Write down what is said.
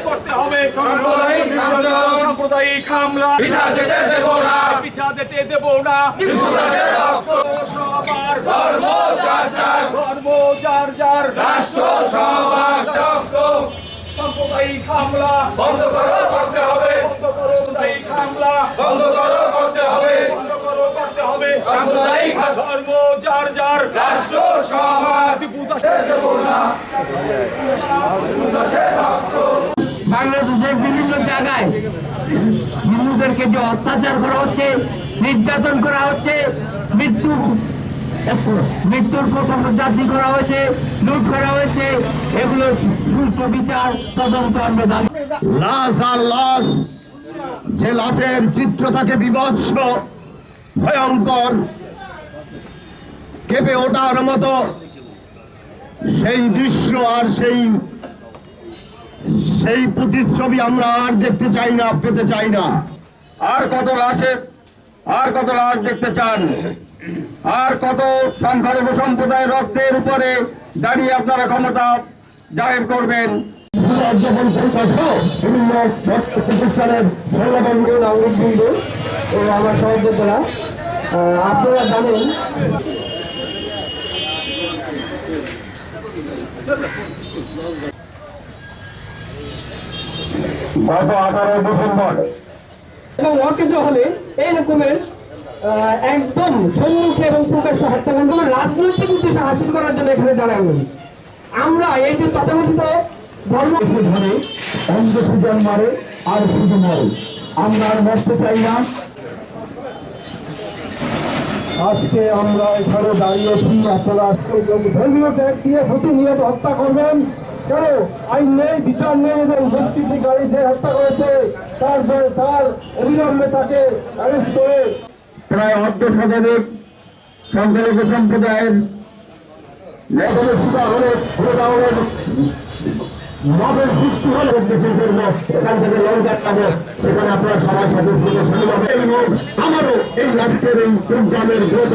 করতে হবে সাম্প্রদায়িক হামলা পিছা যেতে দেব না সবার ধর্ম যার যার রাষ্ট্র সবার রক্ত সাম্প্রদায়িক হামলা বন্ধ করো করতে হবে সাম্প্রদায়িক হামলা বন্ধ করো করতে হবে সাম্প্রদায়িক ধর্ম যার যার রাষ্ট্র সবার বাংলাদেশের বিভিন্ন জায়গায় হিন্দুদেরকে যে অত্যাচার করা হচ্ছে, নির্যাতন করা হচ্ছে, মৃত্যুর পথযাত্রী করা হয়েছে, লুট করা হয়েছে, এগুলো সুষ্ঠু বিচার তদন্ত আমরা দাবি। লাশ আর লাশ, যে লাশের চিত্র থাকে বিভৎস, ভয়ঙ্কর, কেঁপে ওঠার মতো, সেই দৃশ্য আর সেই প্রতিচ্ছবি আমরা আর দেখতে চাই না, পেতে চাই না। আর কত লাশ দেখতে চান? আর কত সংখ্যালঘু সম্প্রদায়ের রক্তের উপরে দাঁড়িয়ে আপনারা ক্ষমতা জাহির করবেন? বিভিন্ন প্রতিষ্ঠানের নাগরিকবৃন্দ ও আমার সহযোদ্ধারা, আপনারা জানেন গত 18 ডিসেম্বর এবং অকেজ হলে এই রকমের একদম সম্মুখে এবং প্রকাশ্য হত্যাকাণ্ড রাজনৈতিক উদ্দেশ্য হাসিল করার জন্য এখানে দাঁড়ানো। আমরা এই যে তথাকথিত ধর্ম ধরে অন্ধ সুজন মারে আর শুধু মরে, আমরা আর মরতে চাই না। আজকে আমরা এখানে দাঁড়িয়েছি, আপনারা ধর্মীয় ট্যাগ দিয়ে প্রতিনিয়ত হত্যা করবেন কেন? আইন নেই, বিচার নেই, এদের মুক্তিকারী যে হত্যা করেছে তার অবিলম্বে তাকে অ্যারেস্ট করে প্রায় 1/2 সংখ্যালঘু সম্প্রদায়ের মবের সৃষ্টি হলে এখান থেকে লঙ্কার যাবো, সেখানে আপনারা সবাই আমারও এই রাজ্যের এই প্রোগ্রামের গ্রোথ